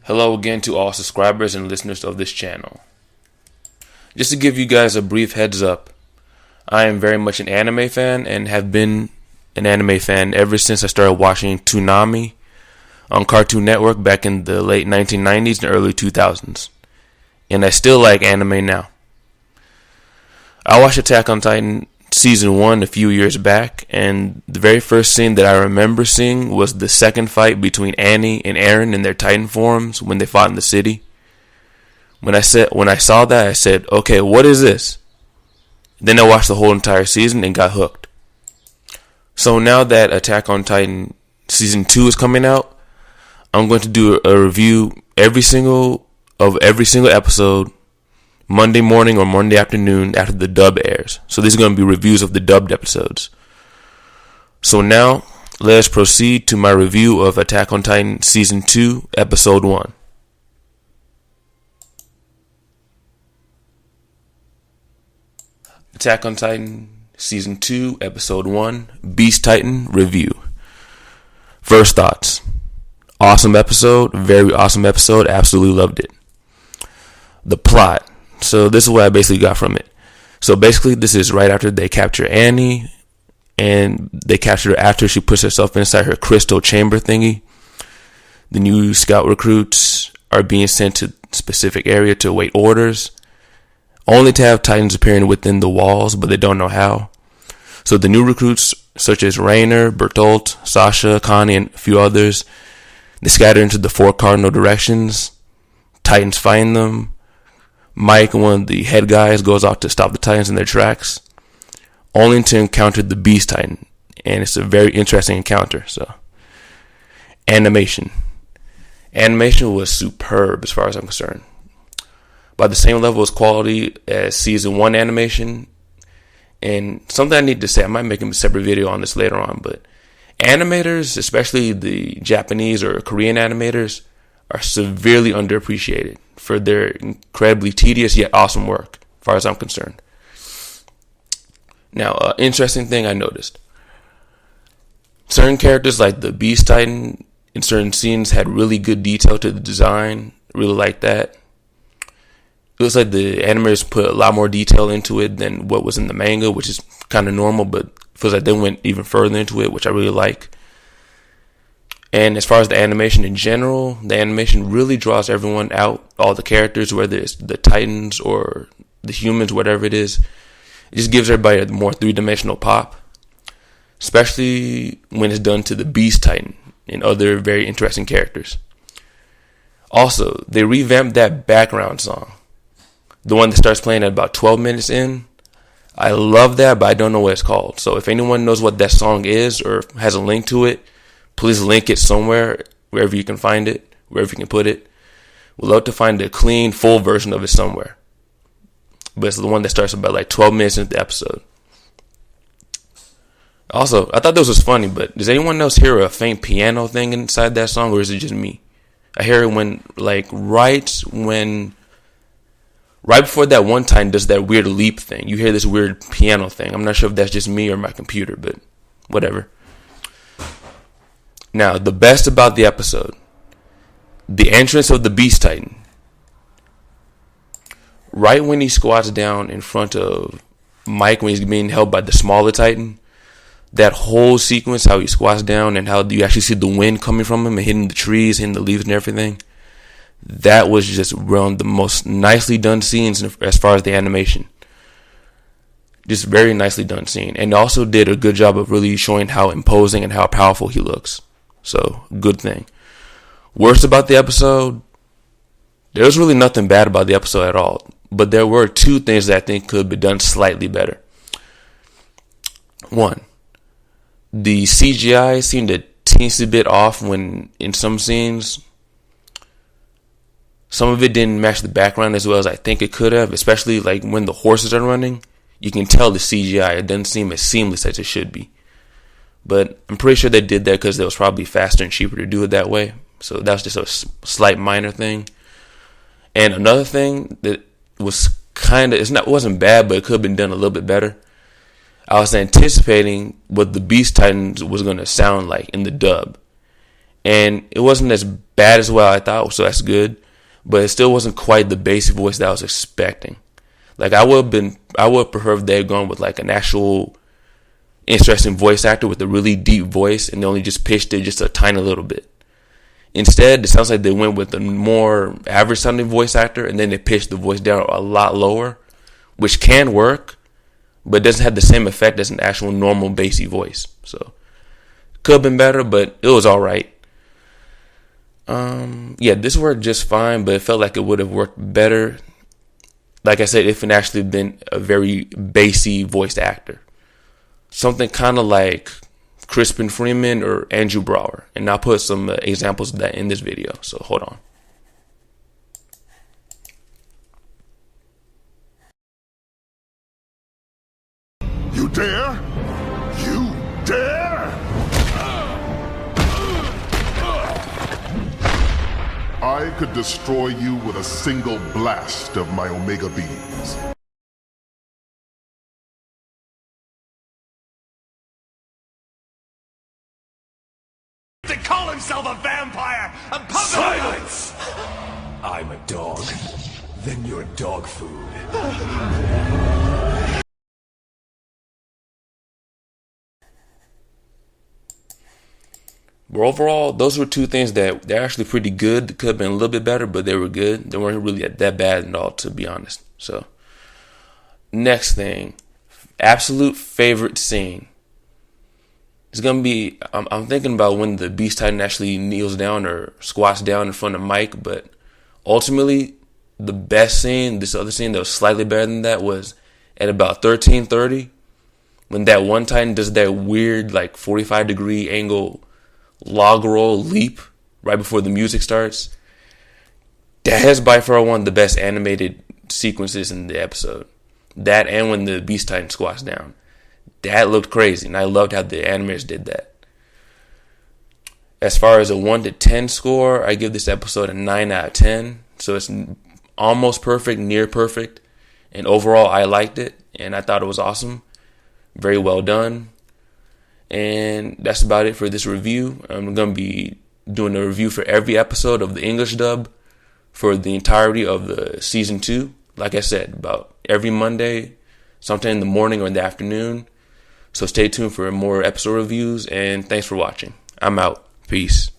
Hello again to all subscribers and listeners of this channel. Just to give you guys a brief heads up, I am very much an anime fan and have been an anime fan ever since I started watching Toonami on Cartoon Network back in the late 1990s and early 2000s. And I still like anime now. I watched Attack on Titan Season 1 a few years back, and the very first scene that I remember seeing was the second fight between Annie and Eren in their Titan forms when they fought in the city. When I saw that, I said, okay, what is this? Then I watched the whole entire season and got hooked. So now that Attack on Titan Season 2 is coming out, I'm going to do a review every single episode Monday morning or Monday afternoon after the dub airs. So these are going to be reviews of the dubbed episodes. So now, let us proceed to my review of Attack on Titan Season 2, Episode 1. Attack on Titan Season 2, Episode 1, Beast Titan Review. First thoughts. Awesome episode, very awesome episode, absolutely loved it. The plot. So this is what I basically got from it. So basically this is right after they capture Annie, and they capture her after she puts herself inside her crystal chamber thingy. The new scout recruits are being sent to a specific area to await orders, only to have Titans appearing within the walls, but they don't know how. So the new recruits, such as Rainer, Bertolt, Sasha, Connie, and a few others, they scatter into the four cardinal directions. Titans find them. Mike, one of the head guys, goes out to stop the Titans in their tracks, only to encounter the Beast Titan, and it's a very interesting encounter. So, animation was superb as far as I'm concerned. By the same level as quality as Season 1 animation, and something I need to say, I might make a separate video on this later on, but animators, especially the Japanese or Korean animators, are severely underappreciated for their incredibly tedious yet awesome work, as far as I'm concerned. Now, interesting thing I noticed. Certain characters like the Beast Titan in certain scenes had really good detail to the design. Really like that. It looks like the animators put a lot more detail into it than what was in the manga, which is kind of normal, but it feels like they went even further into it, which I really like. And as far as the animation in general, the animation really draws everyone out, all the characters, whether it's the Titans or the humans, whatever it is. It just gives everybody a more three-dimensional pop, especially when it's done to the Beast Titan and other very interesting characters. Also, they revamped that background song, the one that starts playing at about 12 minutes in. I love that, but I don't know what it's called. So if anyone knows what that song is or has a link to it, please link it somewhere, wherever you can find it, wherever you can put it. We'd love to find a clean, full version of it somewhere. But it's the one that starts about like 12 minutes into the episode. Also, I thought this was funny, but does anyone else hear a faint piano thing inside that song, or is it just me? I hear it when, right before that one time does that weird leap thing. You hear this weird piano thing. I'm not sure if that's just me or my computer, but whatever. Now, the best about the episode, the entrance of the Beast Titan. Right when he squats down in front of Mike when he's being held by the smaller Titan, that whole sequence, how he squats down and how you actually see the wind coming from him and hitting the trees, hitting the leaves and everything, that was just one of the most nicely done scenes as far as the animation. Just very nicely done scene. And also did a good job of really showing how imposing and how powerful he looks. So, good thing. Worst about the episode, there was really nothing bad about the episode at all. But there were two things that I think could be done slightly better. One, the CGI seemed a teensy bit off when in some scenes. Some of it didn't match the background as well as I think it could have, especially like when the horses are running. You can tell the CGI, it doesn't seem as seamless as it should be. But I'm pretty sure they did that because it was probably faster and cheaper to do it that way. So that was just a slight minor thing. And another thing that was it wasn't bad, but it could have been done a little bit better. I was anticipating what the Beast Titans was going to sound like in the dub. And it wasn't as bad as what I thought, so that's good. But it still wasn't quite the basic voice that I was expecting. Like, I would prefer if they had gone with like an actual interesting voice actor with a really deep voice, and they only just pitched it just a tiny little bit. Instead, it sounds like they went with a more average sounding voice actor, and then they pitched the voice down a lot lower, which can work, but doesn't have the same effect as an actual normal bassy voice. So, could have been better, but it was alright. This worked just fine, but it felt like it would have worked better, like I said, if it actually been a very bassy voiced actor. Something kind of like Crispin Freeman or Andrew Brower. And I'll put some examples of that in this video. So hold on. You dare? You dare? I could destroy you with a single blast of my Omega beams. To call himself a vampire! A puppet! Silence! I'm a dog. Then you're dog food. But overall, those were two things that they're actually pretty good. They could have been a little bit better, but they were good. They weren't really that bad at all, to be honest. So, next thing, absolute favorite scene. It's gonna be. I'm thinking about when the Beast Titan actually kneels down or squats down in front of Mike, but ultimately, the best scene, this other scene that was slightly better than that, was at about 13:30 when that one Titan does that weird like 45-degree angle log roll leap right before the music starts. That is by far one of the best animated sequences in the episode. That and when the Beast Titan squats down. That looked crazy, and I loved how the animators did that. As far as a 1 to 10 score, I give this episode a 9 out of 10. So it's almost perfect, near perfect. And overall, I liked it, and I thought it was awesome. Very well done. And that's about it for this review. I'm going to be doing a review for every episode of the English dub for the entirety of the season 2. Like I said, about every Monday, sometime in the morning or in the afternoon. So stay tuned for more episode reviews, and thanks for watching. I'm out. Peace.